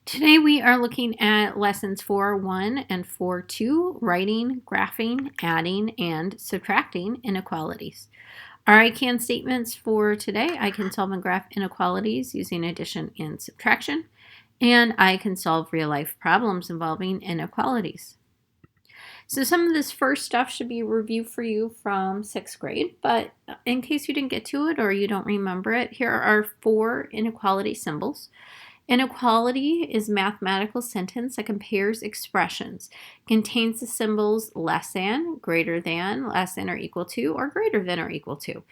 Today we are looking at lessons 4.1 and 4.2, writing, graphing, adding, and subtracting inequalities. Our I can statements for today: I can solve and graph inequalities using addition and subtraction, and I can solve real-life problems involving inequalities. So some of this first stuff should be a review for you from 6th grade, but in case you didn't get to it or you don't remember it, here are 4 inequality symbols. Inequality is a mathematical sentence that compares expressions, contains the symbols less than, greater than, less than or equal to, or greater than or equal to.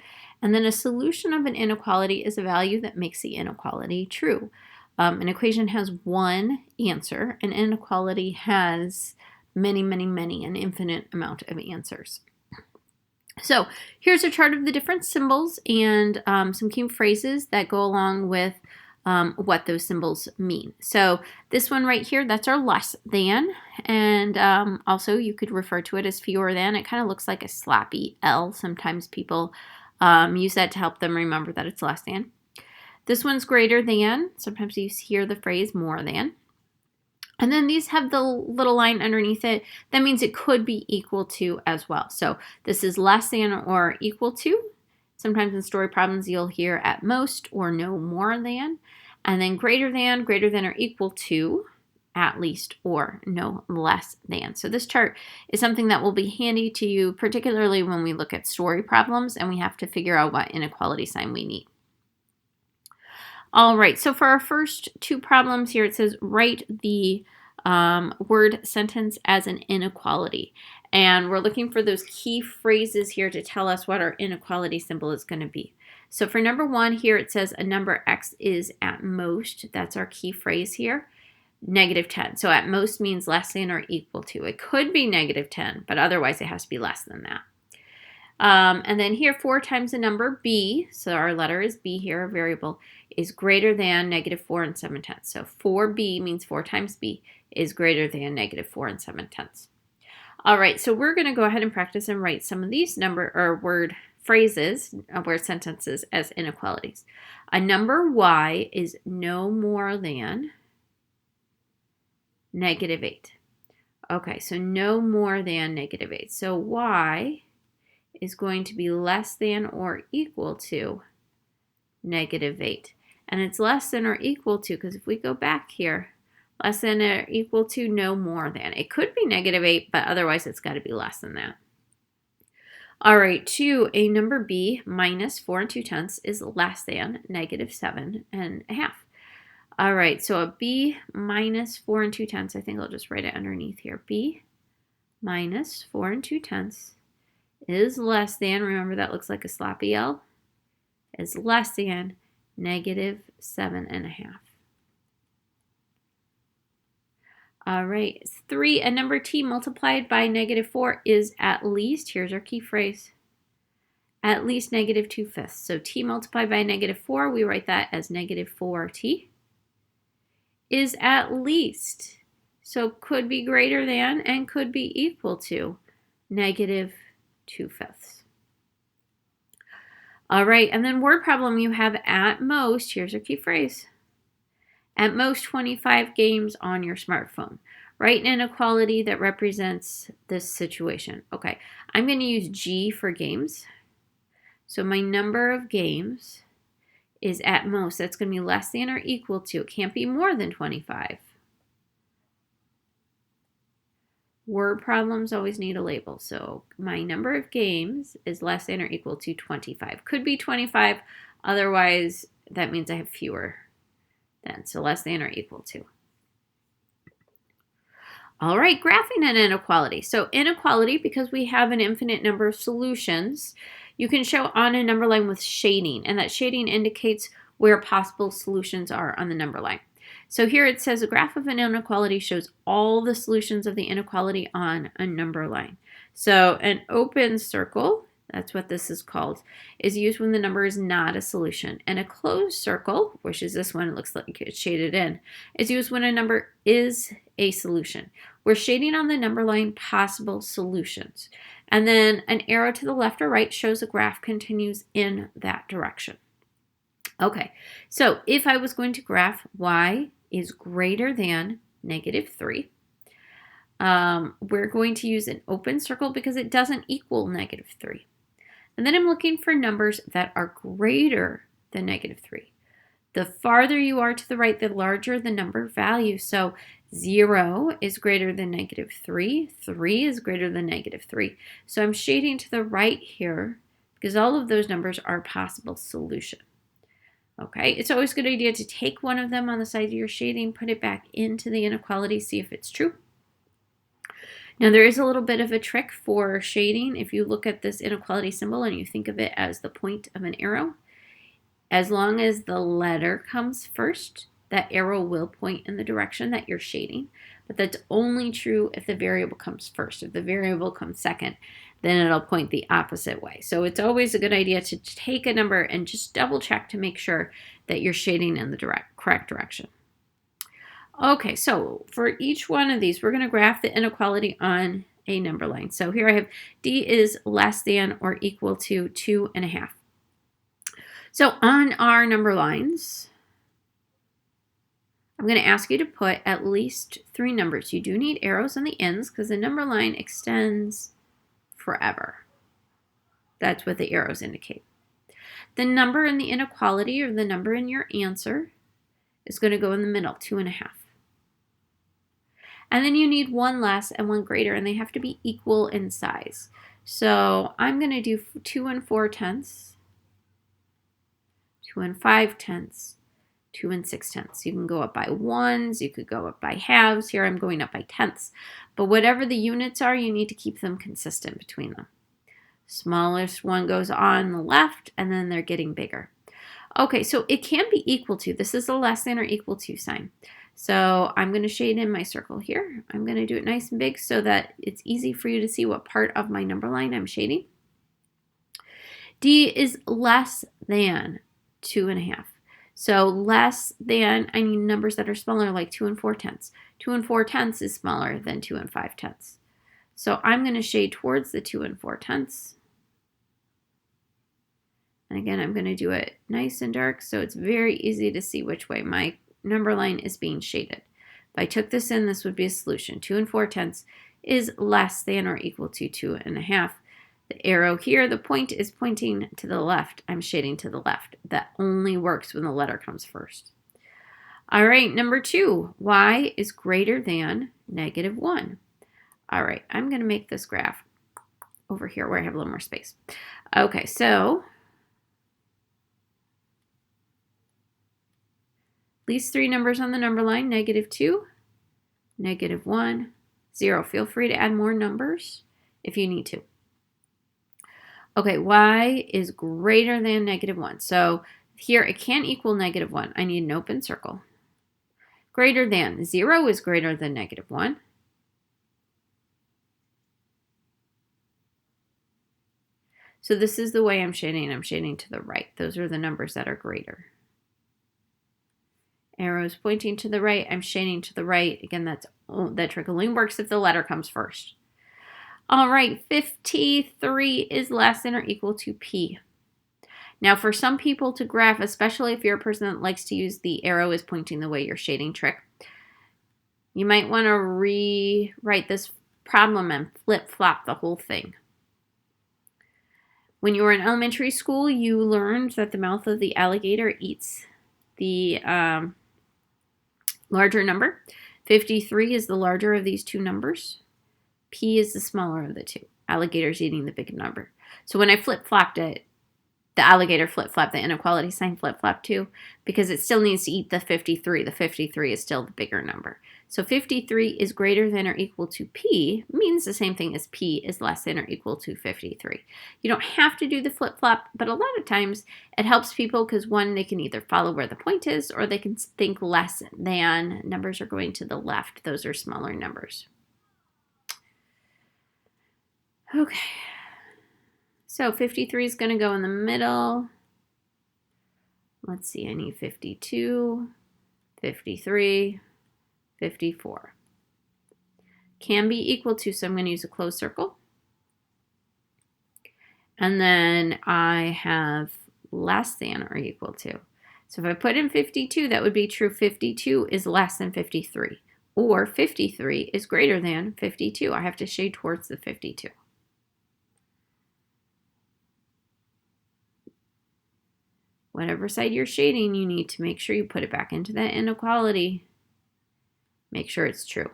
And then a solution of an inequality is a value that makes the inequality true. An equation has one answer. An inequality has many, an infinite amount of answers. So here's a chart of the different symbols and some key phrases that go along with what those symbols mean. So this one right here, that's our less than, and also you could refer to it as fewer than. It kind of looks like a slappy L. Sometimes people use that to help them remember that it's less than. This one's greater than. Sometimes you hear the phrase more than. And then these have the little line underneath it. That means it could be equal to as well. So this is less than or equal to. Sometimes in story problems you'll hear at most or no more than. And then greater than or equal to, at least or no less than. So this chart is something that will be handy to you, particularly when we look at story problems and we have to figure out what inequality sign we need. All right, so for our first 2 problems here, it says write the word sentence as an inequality. And we're looking for those key phrases here to tell us what our inequality symbol is going to be. So for number 1 here, it says a number x is at most. That's our key phrase here. -10. So at most means less than or equal to. It could be -10, but otherwise it has to be less than that. And then here 4 times the number b, so our letter is b here, a variable, is greater than -4 and 7/10. So 4b means 4 times b is greater than -4 and 7/10. All right, so we're going to go ahead and practice and write some of these word phrases, word sentences as inequalities. A number y is no more than -8. Okay, so no more than -8. So y is going to be less than or equal to -8. And it's less than or equal to, because if we go back here, less than or equal to no more than. It could be -8, but otherwise it's got to be less than that. All right, 2, a number b minus 4 and 2/10 is less than -7.5. All right, so a b minus 4 and 2/10, I think I'll just write it underneath here. B minus 4 and 2/10 is less than, remember that looks like a sloppy L, is less than -7.5. All right, 3, a number t multiplied by -4 is at least, here's our key phrase, at least -2/5. So t multiplied by -4, we write that as -4t, is at least, so could be greater than and could be equal to -2/5. All right, and then word problem, you have at most, here's our key phrase, at most 25 games on your smartphone. Write an inequality that represents this situation. Okay, I'm going to use G for games. So my number of games is at most. That's going to be less than or equal to. It can't be more than 25. Word problems always need a label. So my number of games is less than or equal to 25. Could be 25. Otherwise, that means I have fewer than. So less than or equal to. All right, graphing an inequality. So inequality, because we have an infinite number of solutions, you can show on a number line with shading. And that shading indicates where possible solutions are on the number line. So here it says a graph of an inequality shows all the solutions of the inequality on a number line. So an open circle, that's what this is called, is used when the number is not a solution. And a closed circle, which is this one, it looks like it's shaded in, is used when a number is a solution. We're shading on the number line possible solutions. And then an arrow to the left or right shows the graph continues in that direction. Okay, so if I was going to graph y is greater than -3. We're going to use an open circle because it doesn't equal -3. And then I'm looking for numbers that are greater than -3. The farther you are to the right, the larger the number value. So 0 is greater than -3. 3 is greater than -3. So I'm shading to the right here because all of those numbers are a possible solution. Okay, it's always a good idea to take one of them on the side of your shading, put it back into the inequality, see if it's true. Now there is a little bit of a trick for shading. If you look at this inequality symbol and you think of it as the point of an arrow, as long as the letter comes first, that arrow will point in the direction that you're shading. But that's only true if the variable comes first. If the variable comes second, then it'll point the opposite way. So it's always a good idea to take a number and just double check to make sure that you're shading in the correct direction. Okay, so for each one of these, we're going to graph the inequality on a number line. So here I have D is less than or equal to 2.5. So on our number lines, I'm going to ask you to put at least 3 numbers. You do need arrows on the ends because the number line extends forever. That's what the arrows indicate. The number in the inequality, or the number in your answer, is going to go in the middle, 2.5. And then you need one less and one greater, and they have to be equal in size. So I'm going to do 2 4/10, 2 5/10, 2 6/10. You can go up by ones, you could go up by halves. Here I'm going up by tenths. But whatever the units are, you need to keep them consistent between them. Smallest one goes on the left, and then they're getting bigger. Okay, so it can be equal to. This is a less than or equal to sign. So I'm going to shade in my circle here. I'm going to do it nice and big so that it's easy for you to see what part of my number line I'm shading. D is less than 2.5. So less than, I need numbers that are smaller, like 2 4/10. 2 4/10 is smaller than 2 5/10. So I'm going to shade towards the 2 4/10. And again, I'm going to do it nice and dark so it's very easy to see which way my number line is being shaded. If I took this in, this would be a solution. 2 4/10 is less than or equal to 2.5. The arrow here, the point is pointing to the left. I'm shading to the left. That only works when the letter comes first. All right, number 2, y is greater than -1. All right, I'm going to make this graph over here where I have a little more space. Okay, so these 3 numbers on the number line, -2, -1, 0. Feel free to add more numbers if you need to. Okay, y is greater than -1. So here it can't equal -1. I need an open circle. Greater than, 0 is greater than -1. So this is the way I'm shading. I'm shading to the right. Those are the numbers that are greater. Arrows pointing to the right, I'm shading to the right. Again, that trick only works if the letter comes first. All right, 53 is less than or equal to P. Now, for some people to graph, especially if you're a person that likes to use the arrow is pointing the way you're shading trick, you might want to rewrite this problem and flip-flop the whole thing. When you were in elementary school, you learned that the mouth of the alligator eats the larger number. 53 is the larger of these 2 numbers. P is the smaller of the 2. Alligator's eating the big number. So when I flip-flopped it, the alligator flip-flopped, the inequality sign flip-flopped too, because it still needs to eat the 53. The 53 is still the bigger number. So 53 is greater than or equal to P means the same thing as P is less than or equal to 53. You don't have to do the flip-flop, but a lot of times it helps people because, one, they can either follow where the point is or they can think less than. Numbers are going to the left. Those are smaller numbers. Okay. So 53 is going to go in the middle. Let's see, I need 52, 53, 54. Can be equal to, so I'm going to use a closed circle. And then I have less than or equal to. So if I put in 52, that would be true. 52 is less than 53. Or 53 is greater than 52. I have to shade towards the 52. Whatever side you're shading, you need to make sure you put it back into that inequality. Make sure it's true.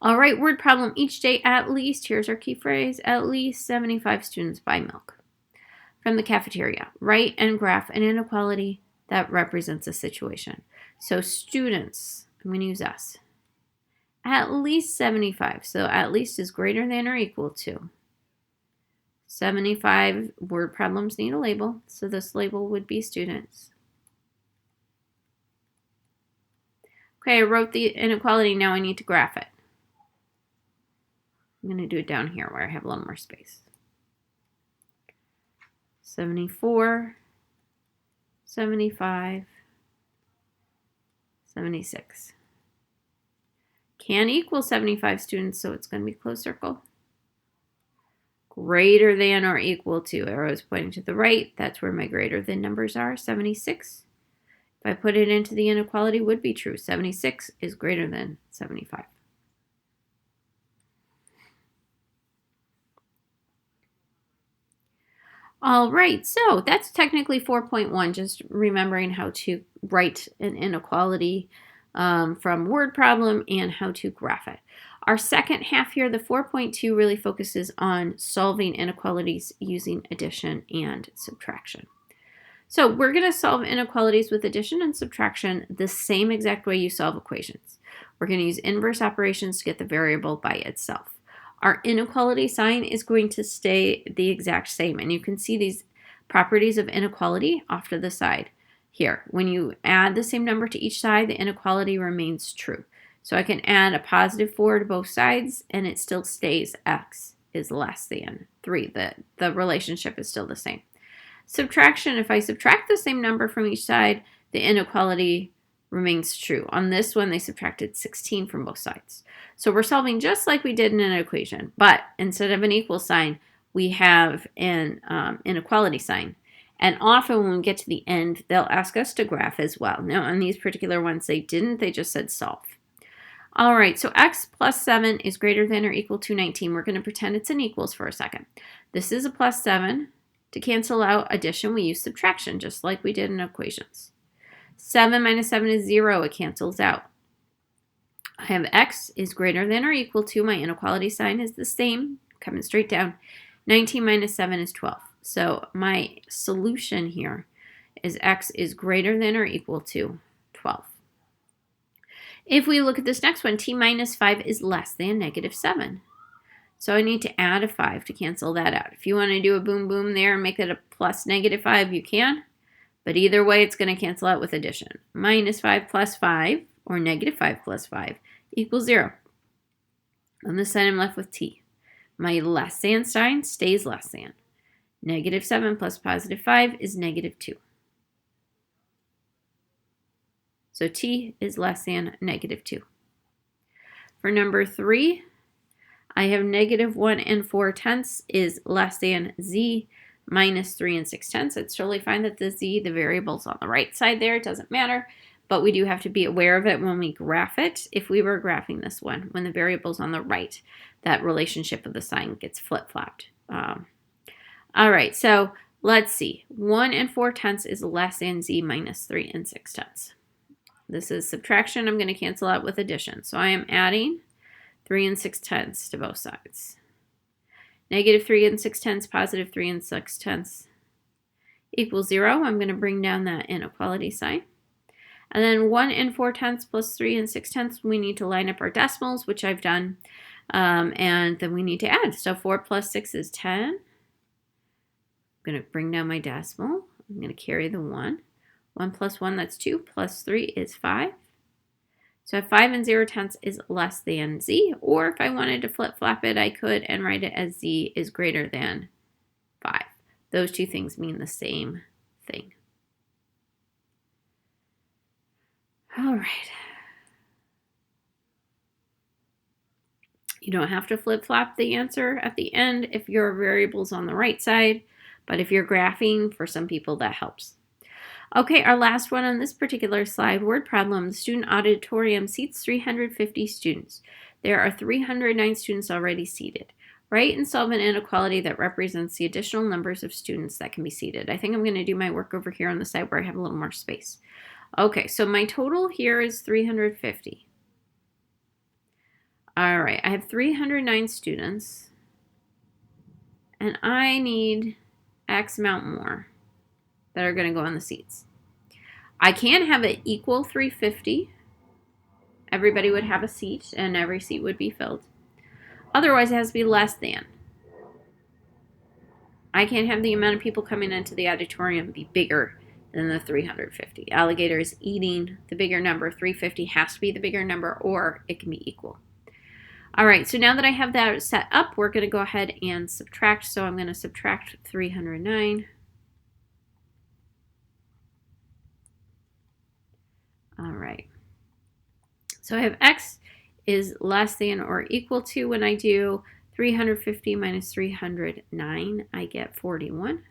All right, word problem. Each day at least, here's our key phrase, at least 75 students buy milk from the cafeteria. Write and graph an inequality that represents a situation. So students, I'm going to use us. At least 75. So at least is greater than or equal to. 75 word problems need a label. So this label would be students. Okay, I wrote the inequality. Now I need to graph it. I'm going to do it down here where I have a little more space. 74, 75, 76. Can equal 75 students, so it's going to be closed circle. Greater than or equal to, arrows pointing to the right, that's where my greater than numbers are, 76. If I put it into the inequality, would be true. 76 is greater than 75. All right, so that's technically 4.1, just remembering how to write an inequality from word problem and how to graph it. Our second half here, the 4.2, really focuses on solving inequalities using addition and subtraction. So we're going to solve inequalities with addition and subtraction the same exact way you solve equations. We're going to use inverse operations to get the variable by itself. Our inequality sign is going to stay the exact same, and you can see these properties of inequality off to the side here. When you add the same number to each side, the inequality remains true. So I can add a positive 4 to both sides, and it still stays x is less than 3. The relationship is still the same. Subtraction, if I subtract the same number from each side, the inequality remains true. On this one, they subtracted 16 from both sides. So we're solving just like we did in an equation, but instead of an equal sign, we have an inequality sign. And often when we get to the end, they'll ask us to graph as well. Now, on these particular ones, they didn't. They just said solve. All right, so x plus 7 is greater than or equal to 19. We're going to pretend it's an equals for a second. This is a plus 7. To cancel out addition, we use subtraction, just like we did in equations. 7 minus 7 is 0. It cancels out. I have x is greater than or equal to, my inequality sign is the same, coming straight down. 19 minus 7 is 12. So my solution here is x is greater than or equal to 12. If we look at this next one, t minus 5 is less than negative 7. So I need to add a 5 to cancel that out. If you want to do a boom boom there and make it a plus negative 5, you can. But either way, it's going to cancel out with addition. Minus 5 plus 5, or negative 5 plus 5, equals 0. On this side, I'm left with t. My less than sign stays less than. Negative 7 plus positive 5 is negative 2. So t is less than negative 2. For number 3, I have negative 1 and 4 tenths is less than z minus 3 and 6 tenths. It's totally fine that the z, the variable's on the right side there. It doesn't matter. But we do have to be aware of it when we graph it. If we were graphing this one, when the variable's on the right, that relationship of the sign gets flip-flopped. All right, so let's see. 1 and 4 tenths is less than z minus 3 and 6 tenths. This is subtraction. I'm going to cancel out with addition. So I am adding 3 and 6 tenths to both sides. Negative 3 and 6 tenths, positive 3 and 6 tenths equals 0. I'm going to bring down that inequality sign. And then 1 and 4 tenths plus 3 and 6 tenths, we need to line up our decimals, which I've done. And then we need to add. So 4 plus 6 is 10. I'm going to bring down my decimal. I'm going to carry the 1. 1 plus 1, that's 2, plus 3 is 5. So 5 and 0 tenths is less than z, or if I wanted to flip-flop it, I could and write it as z is greater than 5. Those two things mean the same thing. All right. You don't have to flip-flop the answer at the end if your variable's on the right side, but if you're graphing, for some people that helps. Okay, our last one on this particular slide, word problem. The student auditorium seats 350 students. There are 309 students already seated. Write and solve an inequality that represents the additional numbers of students that can be seated. I think I'm going to do my work over here on the side where I have a little more space. Okay, so my total here is 350. All right, I have 309 students, and I need X amount more that are going to go on the seats. I can have it equal 350. Everybody would have a seat, and every seat would be filled. Otherwise, it has to be less than. I can't have the amount of people coming into the auditorium be bigger than the 350. Alligator is eating the bigger number. 350 has to be the bigger number, or it can be equal. All right, so now that I have that set up, we're going to go ahead and subtract. So I'm going to subtract 309. All right. So I have X is less than or equal to. When I do 350 minus 309, I get 41.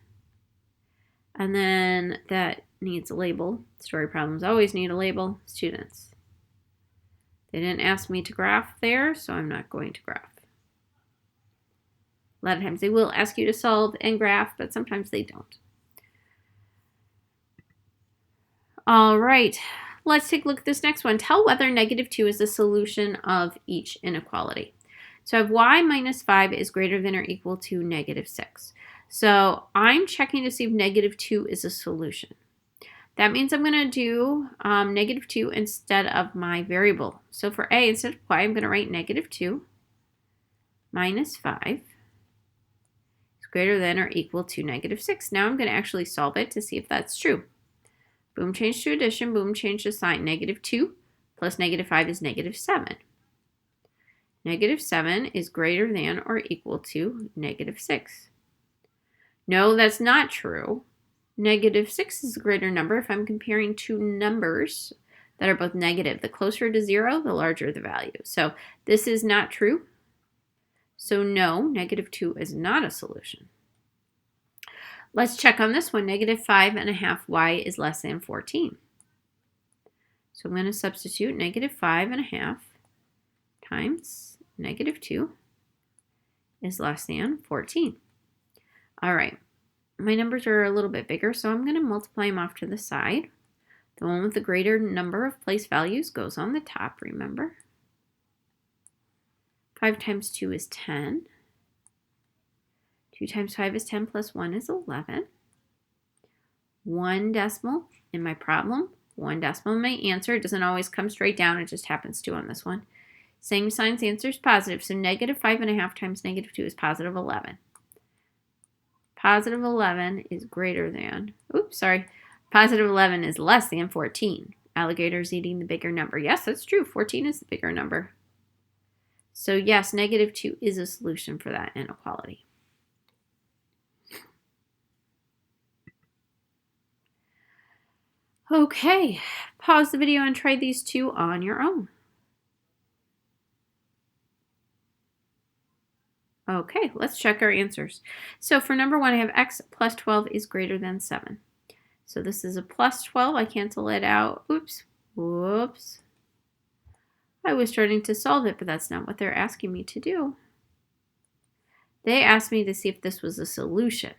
And then that needs a label. Story problems always need a label. Students. They didn't ask me to graph there, so I'm not going to graph. A lot of times they will ask you to solve and graph, but sometimes they don't. All right, let's take a look at this next one. Tell whether -2 is the solution of each inequality. So I have y minus 5 is greater than or equal to -6. So I'm checking to see if -2 is a solution. That means I'm going to do -2 instead of my variable. So for a, instead of y, I'm going to write -2 minus 5 is greater than or equal to -6. Now I'm going to actually solve it to see if that's true. Boom, change to addition. Boom, change to sign. -2 plus -5 is -7. -7 is greater than or equal to -6. No, that's not true. -6 is a greater number if I'm comparing two numbers that are both negative. The closer to 0, the larger the value. So this is not true. So no, -2 is not a solution. Let's check on this one. -5.5y is less than 14. So I'm going to substitute -5.5 times -2 is less than 14. All right. My numbers are a little bit bigger, so I'm going to multiply them off to the side. The one with the greater number of place values goes on the top, remember. 5 times 2 is 10. 2 times 5 is 10 plus 1 is 11. 1 decimal in my problem, 1 decimal in my answer. It doesn't always come straight down, it just happens to on this one. Same signs, answer is positive, so -5.5 times -2 is positive 11. Positive 11 is greater than, positive 11 is less than 14. Alligator's eating the bigger number. Yes, that's true. 14 is the bigger number. So yes, -2 is a solution for that inequality. Okay, pause the video and try these two on your own. Okay, let's check our answers. So for number 1, I have x plus 12 is greater than 7. So this is a plus 12. I cancel it out. Oops. Whoops. I was starting to solve it, but that's not what they're asking me to do. They asked me to see if this was a solution.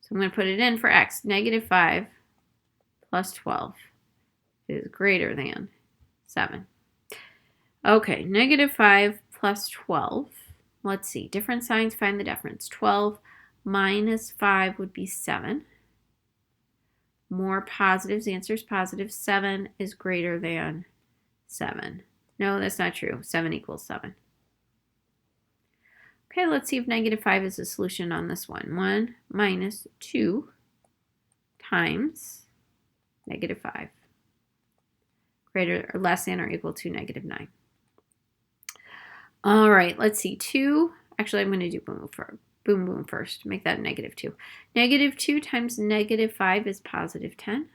So I'm going to put it in for x. -5 plus 12 is greater than 7. Okay, -5 plus 12. Let's see. Different signs, find the difference. 12 minus 5 would be 7. More positives. The answer is positive. 7 is greater than 7. No, that's not true. 7 equals 7. Okay, let's see if -5 is a solution on this one. 1 minus 2 times -5. Greater or less than or equal to -9. All right, let's see. 2. Actually, I'm going to do boom first. Make that -2. -2 times -5 is positive 10.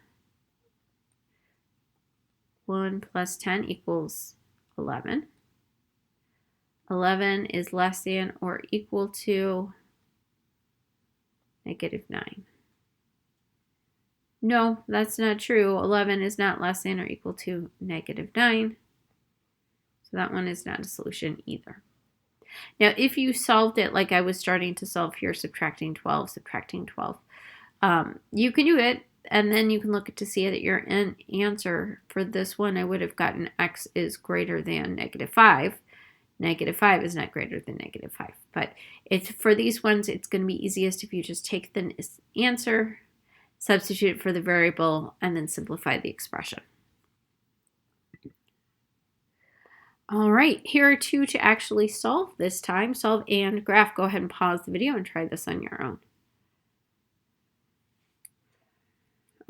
1 plus 10 equals 11. 11 is less than or equal to -9. No, that's not true. 11 is not less than or equal to -9. So that one is not a solution either. Now, if you solved it like I was starting to solve here, subtracting 12, you can do it, and then you can look to see that your answer for this one, I would have gotten x is greater than -5. -5 is not greater than -5. But for these ones, it's going to be easiest if you just take the answer, substitute it for the variable, and then simplify the expression. All right, here are two to actually solve this time. Solve and graph. Go ahead and pause the video and try this on your own.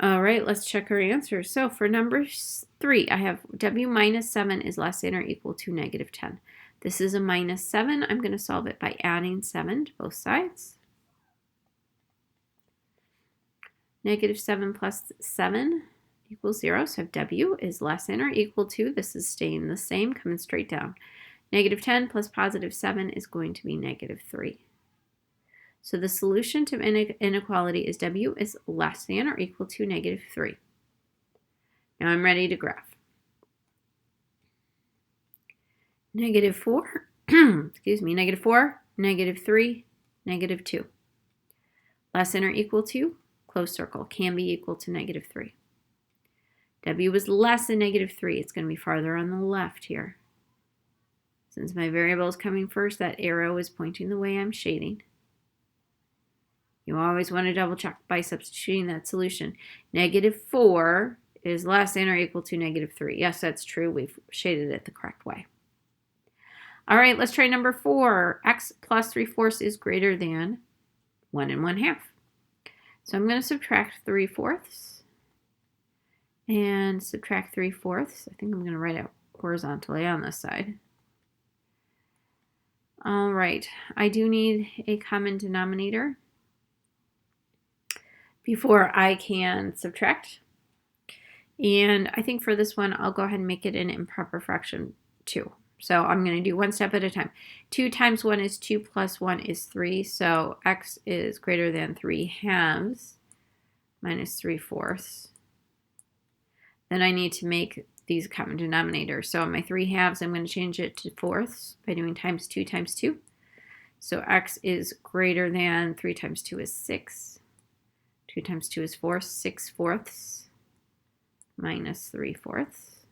All right, let's check our answers. So for number 3, I have w minus 7 is less than or equal to -10. This is a -7. I'm going to solve it by adding 7 to both sides. -7 plus 7 equals 0. So w is less than or equal to, this is staying the same, coming straight down. -10 plus +7 is going to be -3. So the solution to inequality is w is less than or equal to -3. Now I'm ready to graph. -4, excuse me, -4, -3, -2. Less than or equal to, closed circle, can be equal to -3. W is less than -3. It's going to be farther on the left here. Since my variable is coming first, that arrow is pointing the way I'm shading. You always want to double check by substituting that solution. -4 is less than or equal to -3. Yes, that's true. We've shaded it the correct way. All right, let's try number 4. X plus 3/4 is greater than 1 1/2. So I'm going to subtract 3/4 and subtract 3/4. I think I'm going to write it horizontally on this side. All right, I do need a common denominator before I can subtract. And I think for this one, I'll go ahead and make it an improper fraction 2. So I'm going to do one step at a time. 2 times 1 is 2 plus 1 is 3. So x is greater than 3/2 minus 3/4. Then I need to make these common denominators. So my 3/2, I'm going to change it to fourths by doing times 2 times 2. So x is greater than 3 times 2 is 6. 2 times 2 is 4, 6/4 minus 3/4.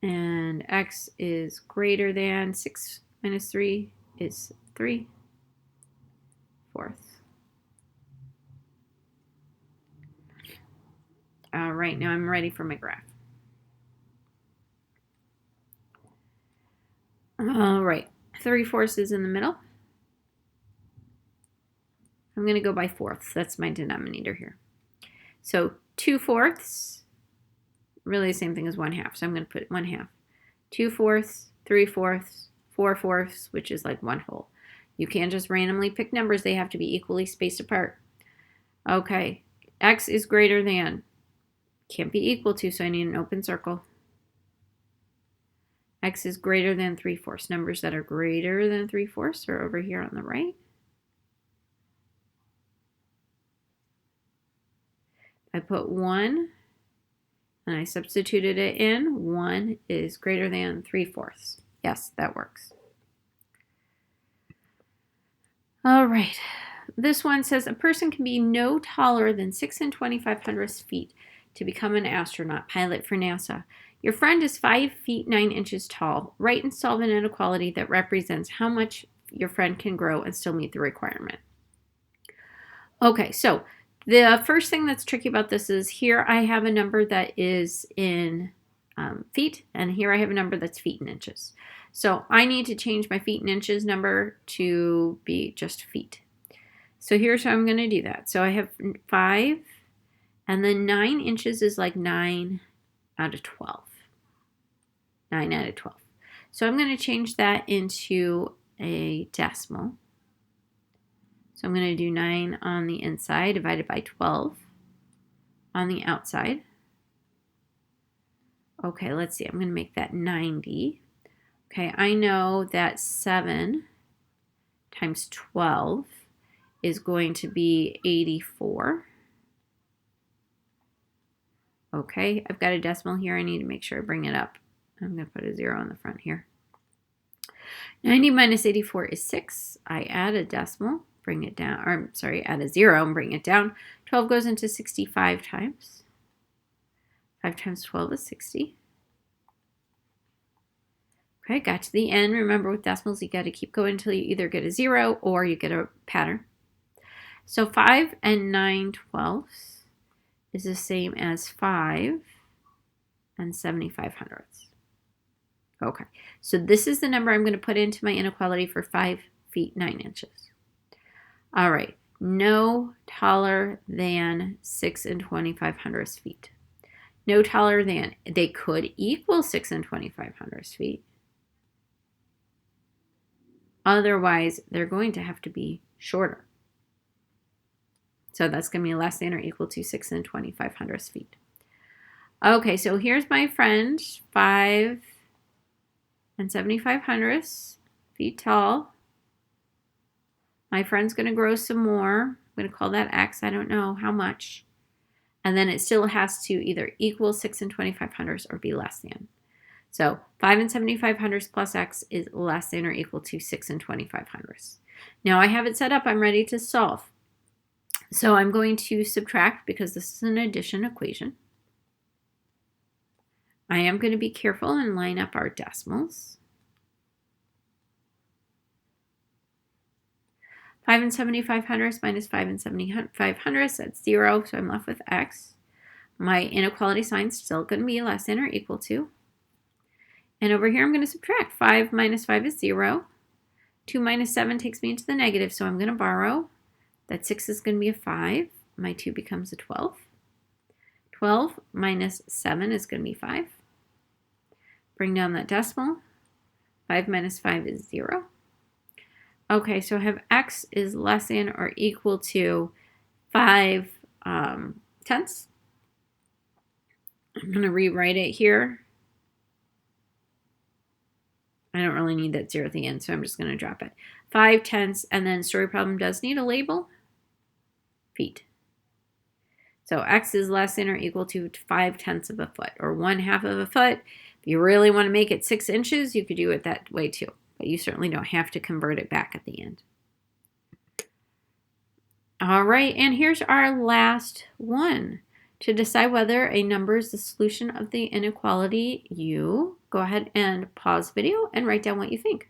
And x is greater than 6 minus 3 is 3/4. All right, now I'm ready for my graph. All right, 3/4 is in the middle. I'm going to go by fourths. That's my denominator here. So 2/4, really the same thing as 1/2. So I'm going to put 1/2. 2/4, 3/4, 4/4, which is like 1 whole. You can't just randomly pick numbers. They have to be equally spaced apart. Okay, x is greater than, can't be equal to, so I need an open circle. X is greater than 3/4. Numbers that are greater than 3/4 are over here on the right. I put 1 and I substituted it in. 1 is greater than 3/4. Yes, that works. All right. This one says a person can be no taller than 6 2/25 feet to become an astronaut pilot for NASA. Your friend is 5 feet 9 inches tall. Write and solve an inequality that represents how much your friend can grow and still meet the requirement. Okay, so the first thing that's tricky about this is here I have a number that is in feet, and here I have a number that's feet and inches. So I need to change my feet and inches number to be just feet. So here's how I'm going to do that. So I have 5, and then 9 inches is like 9 out of 12. 9 out of 12. So I'm going to change that into a decimal. So I'm going to do 9 on the inside divided by 12 on the outside. Okay, let's see. I'm going to make that 90. Okay, I know that 7 times 12 is going to be 84. Okay, I've got a decimal here. I need to make sure I bring it up. I'm going to put a 0 on the front here. 90 minus 84 is 6. I add a decimal, bring it down, or sorry, add a 0 and bring it down. 12 goes into 65 times. 5 times 12 is 60. Okay, got to the end. Remember, with decimals, you got to keep going until you either get a 0 or you get a pattern. So 5 and 9/12 is the same as 5 and 75/100. Okay, so this is the number I'm going to put into my inequality for 5 feet 9 inches. All right, no taller than 6 25/100 feet. No taller than, they could equal 6 25/100 feet. Otherwise, they're going to have to be shorter. So that's going to be less than or equal to 6 25/100 feet. Okay, so here's my friend, 5 and 75/100 feet tall. My friend's going to grow some more. I'm going to call that X. I don't know how much. And then it still has to either equal 6 25/100 or be less than. So 5 and 75/100 plus X is less than or equal to 6 25/100. Now I have it set up. I'm ready to solve. So I'm going to subtract because this is an addition equation. I am going to be careful and line up our decimals. 5 and 75/100 minus 5 and 75/100, that's 0, so I'm left with X. My inequality sign's still going to be less than or equal to. And over here I'm going to subtract. 5 minus 5 is 0. 2 minus 7 takes me into the negative, so I'm going to borrow. That 6 is going to be a 5. My 2 becomes a 12. 12 minus 7 is going to be 5. Bring down that decimal. 5 minus 5 is 0. Okay, so I have X is less than or equal to 5 tenths. I'm going to rewrite it here. I don't really need that 0 at the end, so I'm just going to drop it. 5 tenths, and then story problem does need a label. Feet. So X is less than or equal to 5 tenths of a foot, or 1/2 of a foot. If you really want to make it 6 inches, you could do it that way too. But you certainly don't have to convert it back at the end. All right, and here's our last one. To decide whether a number is the solution of the inequality, you go ahead and pause the video and write down what you think.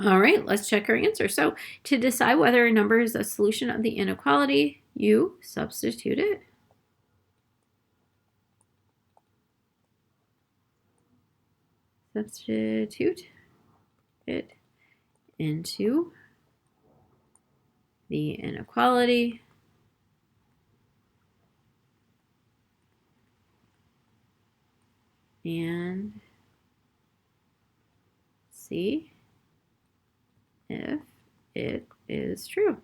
All right, let's check our answer. So to decide whether a number is the solution of the inequality, you substitute it. Substitute it into the inequality. And see if it is true.